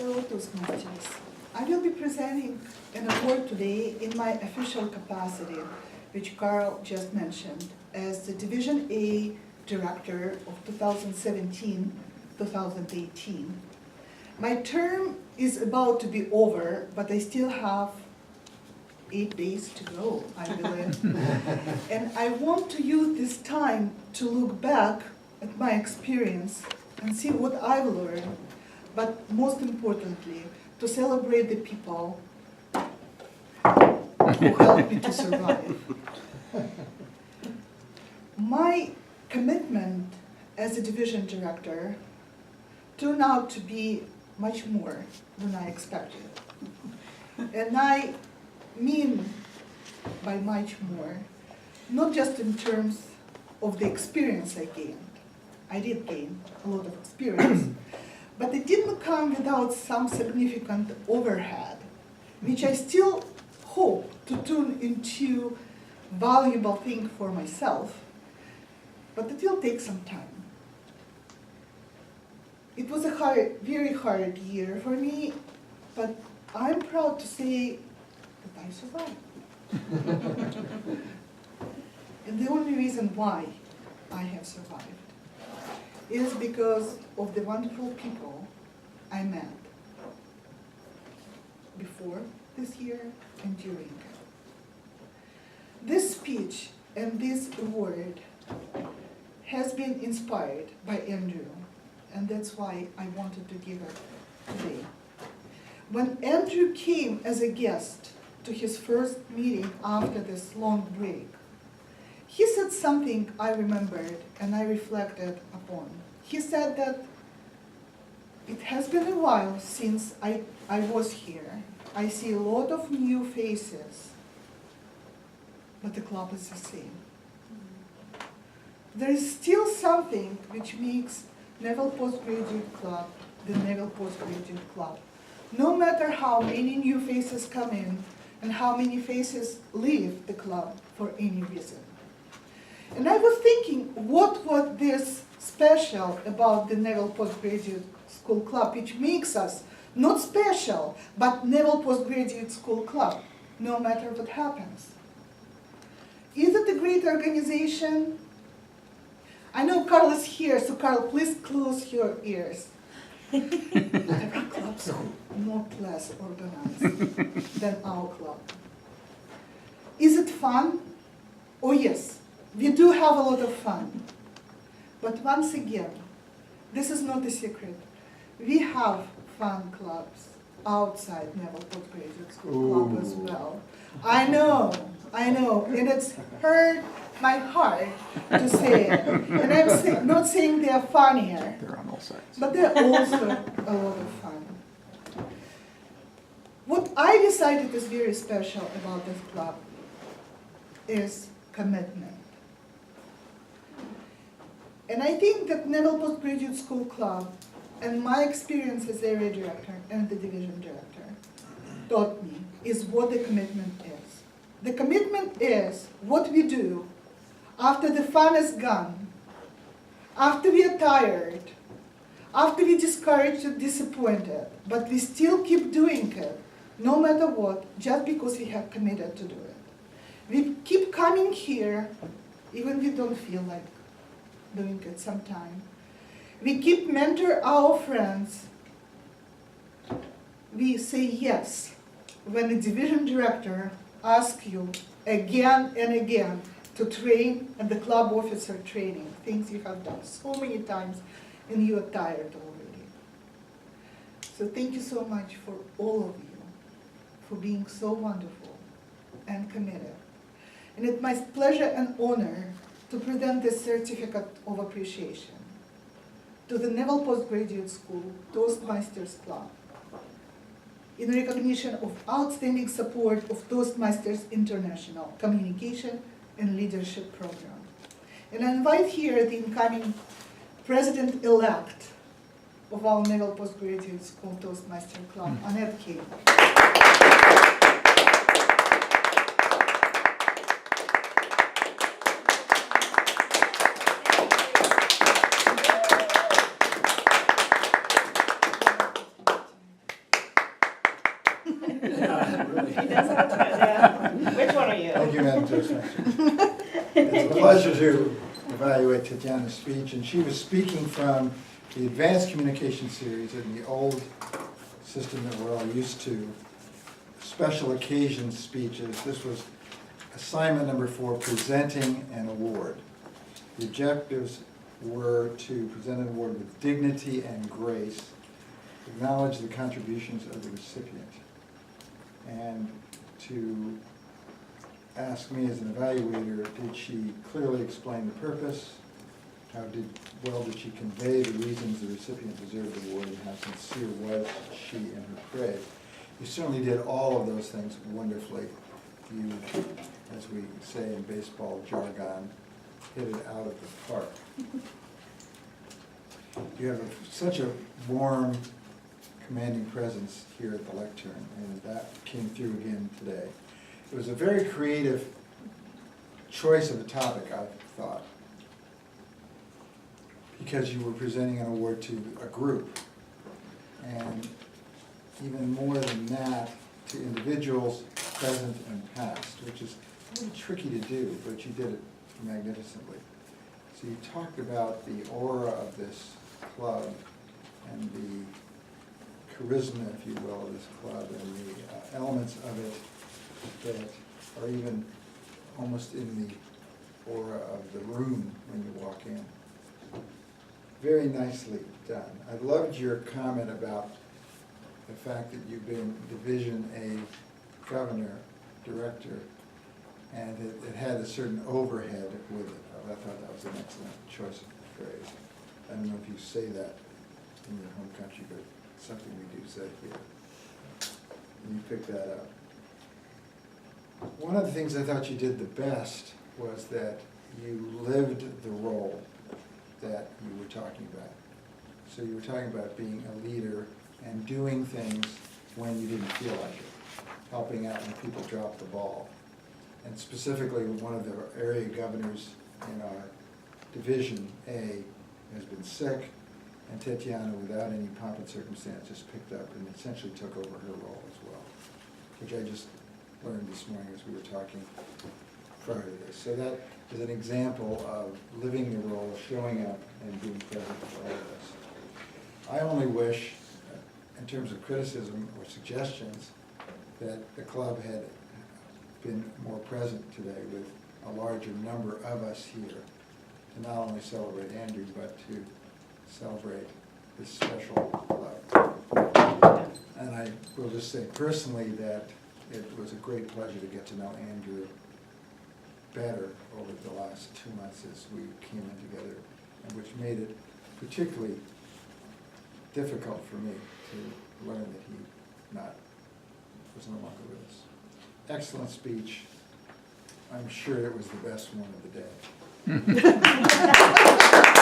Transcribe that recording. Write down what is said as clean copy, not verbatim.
Hello, Toastmasters. I will be presenting an award today in my official capacity, which Carl just mentioned, as the Division A Director of 2017-2018. My term is about to be over, but I still have 8 days to go, I believe. And I want to use this time to look back at my experience and see what I've learned, but most importantly, to celebrate the people who helped me to survive. My commitment as a division director turned out to be much more than I expected. And I mean by much more, not just in terms of the experience I gained. I did gain a lot of experience, but it didn't come without some significant overhead, which I still hope to turn into valuable thing for myself, but it will take some time. It was a very hard year for me, but I'm proud to say that I survived. And the only reason why I have survived is because of the wonderful people I met before this year and during it. This speech and this award has been inspired by Andrew, and that's why I wanted to give it today. When Andrew came as a guest to his first meeting after this long break, he said something I remembered and I reflected upon. He said that it has been a while since I was here. I see a lot of new faces, but the club is the same. There is still something which makes Neville Postgraduate Club the Neville Postgraduate Club. No matter how many new faces come in and how many faces leave the club for any reason. And I was thinking, what was this special about the Neville Postgraduate School Club, which makes us not special, but Neville Postgraduate School Club, no matter what happens? Is it a great organization? I know Carl is here, so Carl, please close your ears. There are clubs who are not less organized than our club. Is it fun? Oh yes, we do have a lot of fun. But once again, this is not a secret. We have fun clubs outside Neville Postgraduate School Club as well. I know, and it's hurt my heart to say it. And I'm not saying they're funnier, They're on all sides. but they're also a lot of fun. What I decided is very special about this club is commitment. And I think that Neville Postgraduate School Club and my experience as area director and the division director taught me is what the commitment is. The commitment is what we do after the fun is gone, after we are tired, after we discouraged and disappointed, but we still keep doing it, no matter what, just because we have committed to do it. We keep coming here, even if we don't feel like doing it sometime. We keep mentor our friends. We say yes when the division director asks you again and again to train at the club officer training, things you have done so many times and you are tired already. So thank you so much for all of you for being so wonderful and committed. And it's my pleasure and honor to present this certificate of appreciation to the Neville Postgraduate School Toastmasters Club in recognition of outstanding support of Toastmasters International Communication and Leadership Program. And I invite here the incoming president-elect of our Neville Postgraduate School Toastmasters Club, Annette King. That sounds good, yeah. Which one are you? Thank you, Madam Toastmaster. It's a pleasure to evaluate Tatiana's speech, and she was speaking from the Advanced Communication Series in the old system that we're all used to, special occasion speeches. This was assignment number 4, presenting an award. The objectives were to present an award with dignity and grace, acknowledge the contributions of the recipient, and to ask me as an evaluator, did she clearly explain the purpose? How well did she convey the reasons the recipient deserved the award, and how sincere was she in her praise? You certainly did all of those things wonderfully. You, as we say in baseball jargon, hit it out of the park. You have such a warm, commanding presence here at the lectern, and that came through again today. It was a very creative choice of a topic, I thought, because you were presenting an award to a group, and even more than that, to individuals present and past, which is a little tricky to do, but you did it magnificently. So you talked about the aura of this club and the charisma, if you will, of this club, and the elements of it that are even almost in the aura of the room when you walk in. Very nicely done. I loved your comment about the fact that you've been Division A governor, director, and it had a certain overhead with it. I thought that was an excellent choice of phrase. I don't know if you say that in your home country, but it's something we do say here. And you picked that up. One of the things I thought you did the best was that you lived the role that you were talking about. So you were talking about being a leader and doing things when you didn't feel like it, helping out when people dropped the ball. And specifically, one of the area governors in our Division A has been sick, and Tatiana, without any pomp and circumstance, just picked up and essentially took over her role as well, which I just learned this morning as we were talking prior to this. So that is an example of living the role, showing up, and being present for all of us. I only wish, in terms of criticism or suggestions, that the club had been more present today with a larger number of us here to not only celebrate Andrew, but to celebrate this special club. And I will just say personally that it was a great pleasure to get to know Andrew better over the last 2 months as we came in together, and which made it particularly difficult for me to learn that he was no longer with us. Excellent speech. I'm sure it was the best one of the day.